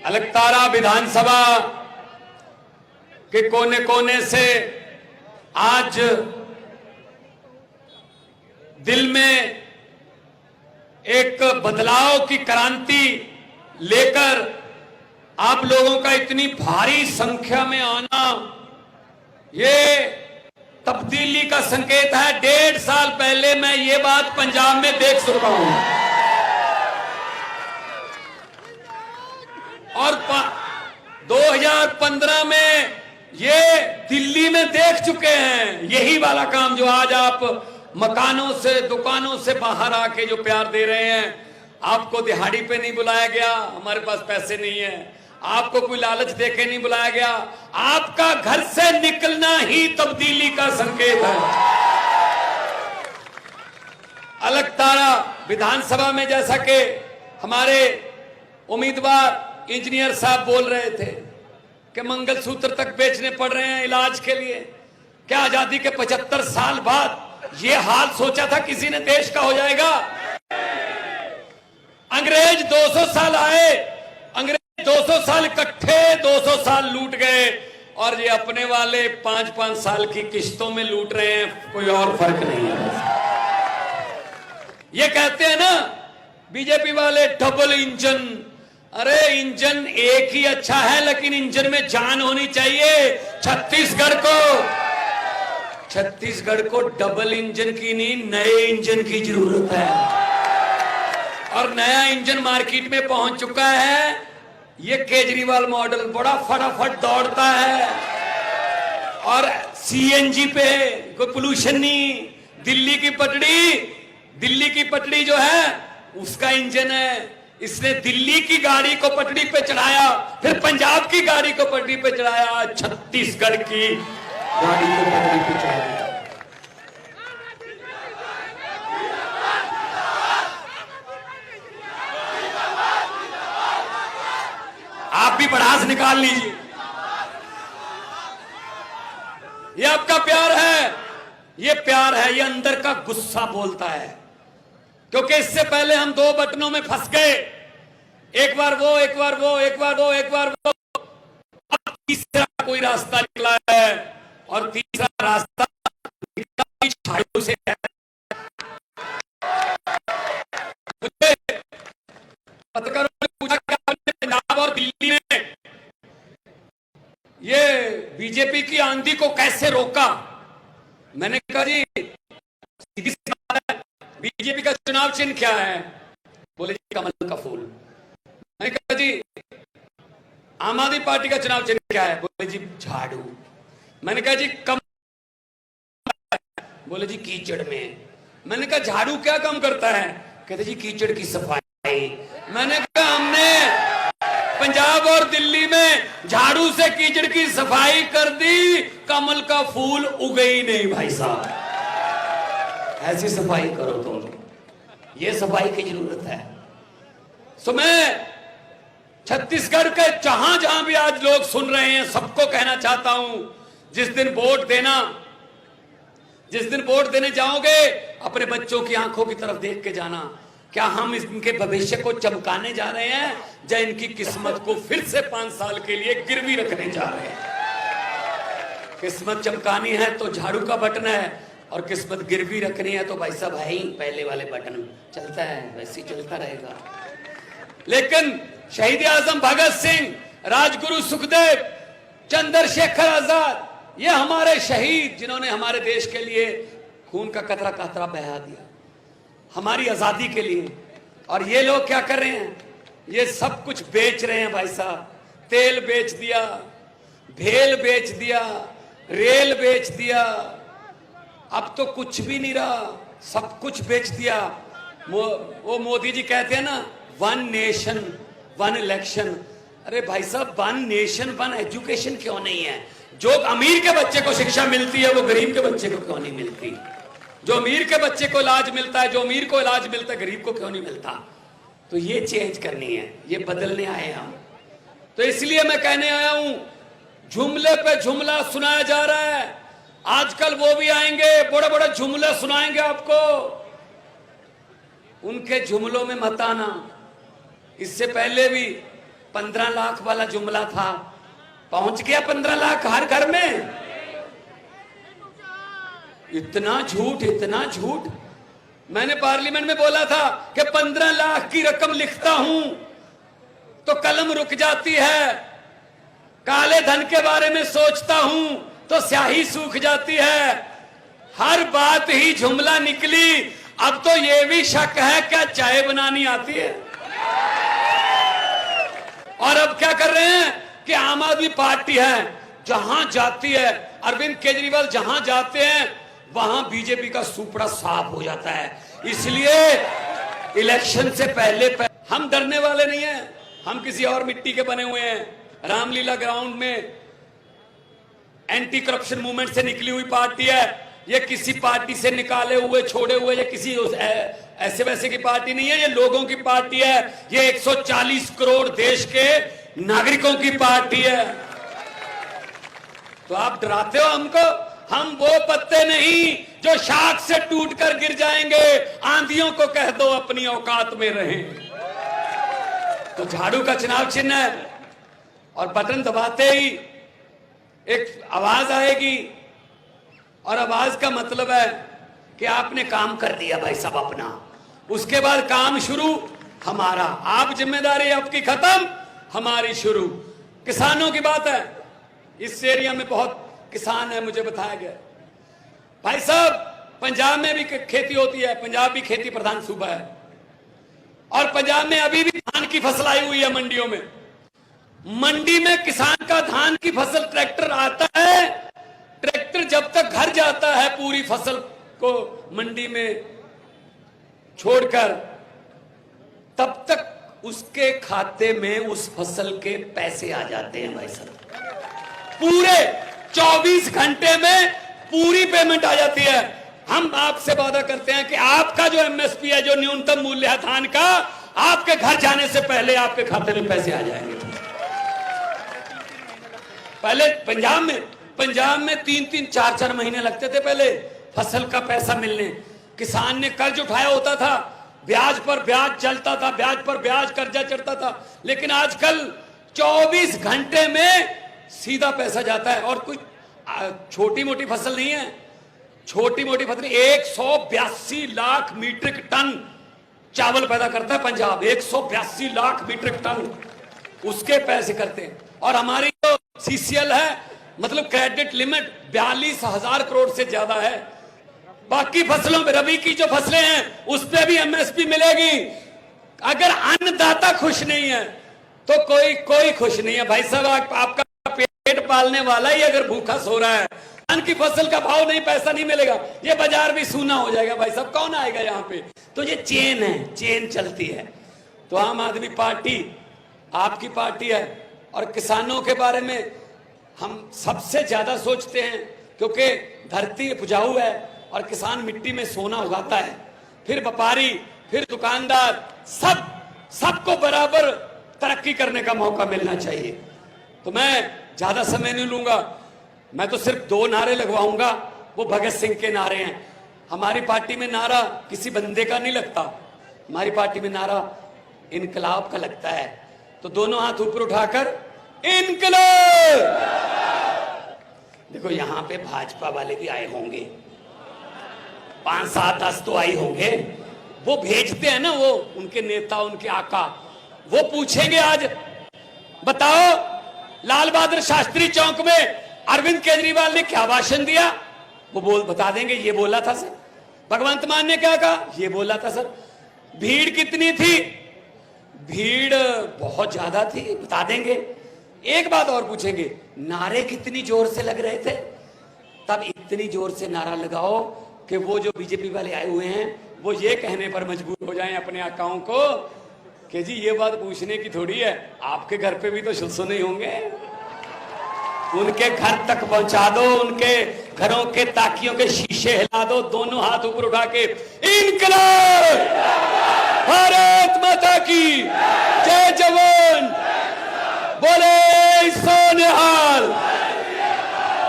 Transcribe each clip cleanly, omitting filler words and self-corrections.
अलकतरा विधानसभा के कोने कोने से आज दिल में एक बदलाव की क्रांति लेकर आप लोगों का इतनी भारी संख्या में आना, ये तब्दीली का संकेत है। 1.5 साल पहले मैं ये बात पंजाब में देख चुका हूं और 2015 में ये दिल्ली में देख चुके हैं। यही वाला काम जो आज आप मकानों से, दुकानों से बाहर आके जो प्यार दे रहे हैं। आपको दिहाड़ी पे नहीं बुलाया गया, हमारे पास पैसे नहीं है। आपको कोई लालच देके नहीं बुलाया गया। आपका घर से निकलना ही तब्दीली का संकेत है। अलकतरा विधानसभा में जैसा कि हमारे उम्मीदवार इंजीनियर साहब बोल रहे थे कि मंगलसूत्र तक बेचने पड़ रहे हैं इलाज के लिए। क्या आजादी के 75 साल बाद ये हाल सोचा था किसी ने देश का हो जाएगा? अंग्रेज 200 साल आए, अंग्रेज 200 साल इकट्ठे 200 साल लूट गए और ये अपने वाले 5-5 साल की किश्तों में लूट रहे हैं। कोई और फर्क नहीं है। ये कहते हैं ना बीजेपी वाले डबल इंजन। अरे इंजन एक ही अच्छा है, लेकिन इंजन में जान होनी चाहिए। छत्तीसगढ़ को डबल इंजन की नहीं, नए इंजन की जरूरत है। और नया इंजन मार्केट में पहुंच चुका है। ये केजरीवाल मॉडल बड़ा फटाफट दौड़ता है और सीएनजी पे कोई पोल्यूशन नहीं। दिल्ली की पटड़ी जो है उसका इंजन है। इसने दिल्ली की गाड़ी को पटड़ी पे चढ़ाया, फिर पंजाब की गाड़ी को पटड़ी पे चढ़ाया, छत्तीसगढ़ की गाड़ी को पटड़ी पे चढ़ाया। आप भी भड़ास निकाल लीजिए। ये आपका प्यार है, ये प्यार है, ये अंदर का गुस्सा बोलता है। क्योंकि इससे पहले हम 2 बटनों में फंस गए। एक बार वो, एक बार वो, एक बार वो, एक बार वो। अब तीसरा कोई रास्ता निकला है और तीसरा रास्ता झाड़ू से है। मुझे पत्रकारों ने पूछा कि आपने पंजाब और दिल्ली में ये बीजेपी की आंधी को कैसे रोका? मैंने कहा जी सीधी सी बात है, बीजेपी का चुनाव चिन्ह क्या है? बोले जी कमल का फूल। मैंने कहा जी आम आदमी पार्टी का चुनाव चिन्ह क्या है? बोले जी झाड़ू। मैंने कहा जी कम, बोले जी कीचड़ में। मैंने कहा झाड़ू क्या कम करता है? कहते जी कीचड़ की सफाई। मैंने कहा हमने पंजाब और दिल्ली में झाड़ू से कीचड़ की सफाई कर दी, कमल का फूल उगे ही नहीं भाई साहब। ऐसी सफाई करो तुम, ये सफाई की जरूरत है। सो मैं छत्तीसगढ़ के जहां भी आज लोग सुन रहे हैं, सबको कहना चाहता हूं, जिस दिन वोट देने जाओगे अपने बच्चों की आंखों की तरफ देख के जाना। क्या हम इनके भविष्य को चमकाने जा रहे हैं या इनकी किस्मत को फिर से 5 साल के लिए गिरवी रखने जा रहे हैं? किस्मत चमकानी है तो झाड़ू का बटन है, और किस्मत गिरवी रखनी है तो भाई साहब भाई पहले वाले बटन चलता है, वैसे ही चलता रहेगा। लेकिन शहीद आजम भगत सिंह, राजगुरु सुखदेव, चंद्रशेखर आजाद, ये हमारे शहीद जिन्होंने हमारे देश के लिए खून का कतरा कतरा बहा दिया, हमारी आजादी के लिए। और ये लोग क्या कर रहे हैं? ये सब कुछ बेच रहे हैं भाई साहब। तेल बेच दिया, भेल बेच दिया, रेल बेच दिया, अब तो कुछ भी नहीं रहा, सब कुछ बेच दिया। वो मोदी जी कहते हैं ना 1 नेशन 1 इलेक्शन। अरे भाई साहब 1 नेशन 1 एजुकेशन क्यों नहीं है? जो अमीर के बच्चे को शिक्षा मिलती है वो गरीब के बच्चे को क्यों नहीं मिलती? जो अमीर के बच्चे को इलाज मिलता है, जो अमीर को इलाज मिलता है, गरीब को क्यों नहीं मिलता? तो ये चेंज करनी है, ये बदलने आए हम। तो इसलिए मैं कहने आया हूं, जुमले पे जुमला सुनाया जा रहा है। आजकल वो भी आएंगे, बड़े बड़े जुमले सुनाएंगे आपको, उनके जुमलों में मत आना। इससे पहले भी 15 लाख वाला जुमला था, पहुंच गया 15 लाख हर घर में। इतना झूठ, इतना झूठ। मैंने पार्लियामेंट में बोला था कि 15 लाख की रकम लिखता हूं तो कलम रुक जाती है, काले धन के बारे में सोचता हूं तो स्याही सूख जाती है। हर बात ही जुमला निकली। अब तो यह भी शक है क्या चाय बनानी आती है। और अब क्या कर रहे हैं कि आम आदमी पार्टी है, जहां जाती है, अरविंद केजरीवाल जहां जाते हैं वहां बीजेपी का सुपड़ा साफ हो जाता है। इसलिए इलेक्शन से पहले हम डरने वाले नहीं हैं। हम किसी और मिट्टी के बने हुए हैं। रामलीला ग्राउंड में एंटी करप्शन मूवमेंट से निकली हुई पार्टी है। ये किसी पार्टी से निकाले हुए, छोड़े हुए, या किसी ऐसे वैसे की पार्टी नहीं है। ये लोगों की पार्टी है। ये 140 करोड़ देश के नागरिकों की पार्टी है। तो आप डराते हो हमको? हम वो पत्ते नहीं जो शाख से टूटकर गिर जाएंगे। आंधियों को कह दो अपनी औकात में रहें। तो झाड़ू का चुनाव चिन्ह है और बटन दबाते ही एक आवाज आएगी, और आवाज का मतलब है कि आपने काम कर दिया भाई साहब अपना। उसके बाद काम शुरू हमारा। आप जिम्मेदारी आपकी खत्म, हमारी शुरू। किसानों की बात है। इस एरिया में बहुत किसान है, मुझे बताया गया। भाई साहब पंजाब में भी खेती होती है, पंजाब भी खेती प्रधान सूबा है, और पंजाब में अभी भी धान की फसल आई हुई है मंडियों में। मंडी में किसान का धान की फसल ट्रैक्टर आता है, ट्रैक्टर जब तक घर जाता है पूरी फसल को मंडी में छोड़कर, तब तक उसके खाते में उस फसल के पैसे आ जाते हैं भाई साहब। पूरे 24 घंटे में पूरी पेमेंट आ जाती है। हम आपसे वादा करते हैं कि आपका जो एमएसपी है, जो न्यूनतम मूल्य है धान का, आपके घर जाने से पहले आपके खाते में पैसे आ जाएंगे। पहले पंजाब में 3-3, 4-4 महीने लगते थे पहले फसल का पैसा मिलने। किसान ने कर्ज उठाया होता था, ब्याज पर ब्याज चलता था, ब्याज पर ब्याज कर्जा चढ़ता था। लेकिन आजकल 24 घंटे में सीधा पैसा जाता है। और कुछ छोटी मोटी फसल नहीं है, छोटी मोटी फसल 182 लाख मीट्रिक टन चावल पैदा करता है पंजाब। 182 लाख मीट्रिक टन उसके पैसे करते हैं। और हमारी जो सीसीएल है, मतलब क्रेडिट लिमिट 42,000 करोड़ से ज्यादा है। बाकी फसलों में, रबी की जो फसलें हैं उस पर भी एमएसपी मिलेगी। अगर अन्नदाता खुश नहीं है तो कोई खुश नहीं है भाई साहब। आपका पेट पालने वाला ही अगर भूखा सो रहा है, धान की फसल का भाव नहीं, पैसा नहीं मिलेगा, ये बाजार भी सूना हो जाएगा भाई साहब। कौन आएगा यहाँ पे? तो ये चेन है, चेन चलती है। तो आम आदमी पार्टी आपकी पार्टी है। और किसानों के बारे में हम सबसे ज्यादा सोचते हैं, क्योंकि धरती उपजाऊ है और किसान मिट्टी में सोना उगाता है। फिर व्यापारी, फिर दुकानदार, सबको बराबर तरक्की करने का मौका मिलना चाहिए। तो मैं ज्यादा समय नहीं लूंगा, मैं तो सिर्फ 2 नारे लगवाऊंगा। वो भगत सिंह के नारे हैं। हमारी पार्टी में नारा किसी बंदे का नहीं लगता, हमारी पार्टी में नारा इनकलाब का लगता है। तो दोनों हाथ ऊपर उठाकर इनकलाब। देखो यहां पे भाजपा वाले भी आए होंगे, 5-7-10 तो आए होंगे। वो भेजते हैं ना, वो उनके नेता, उनके आका, वो पूछेंगे आज बताओ लाल बहादुर शास्त्री चौक में अरविंद केजरीवाल ने क्या भाषण दिया। वो बता देंगे ये बोला था सर। भगवंत मान ने क्या कहा, ये बोला था सर। भीड़ कितनी थी, भीड़ बहुत ज्यादा थी, बता देंगे। एक बात और पूछेंगे, नारे कितनी जोर से लग रहे थे। तब इतनी जोर से नारा लगाओ कि वो जो बीजेपी वाले आए हुए हैं वो ये कहने पर मजबूर हो जाएं अपने आकाओं को कि जी ये बात पूछने की थोड़ी है, आपके घर पे भी तो शुल्सो नहीं होंगे। उनके घर तक पहुंचा दो, उनके घरों के ताकियों के शीशे हिला दो, दोनों हाथ ऊपर उठा के इनकलाब, भारत माता की जय जवान, बोले सोनिहाल।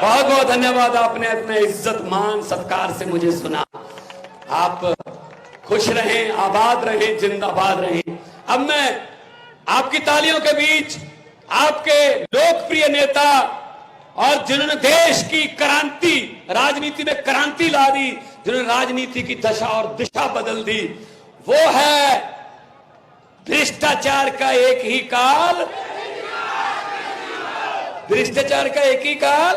बहुत बहुत धन्यवाद, आपने अपने इज्जत मान सत्कार से मुझे सुना। आप खुश रहें, आबाद रहें, जिंदाबाद रहें। अब मैं आपकी तालियों के बीच आपके लोकप्रिय नेता और जिन्होंने देश की क्रांति, राजनीति में क्रांति ला दी, जिन्होंने राजनीति की दशा और दिशा बदल दी, वो है भ्रष्टाचार का एक ही काल, भ्रष्टाचार का एक ही काल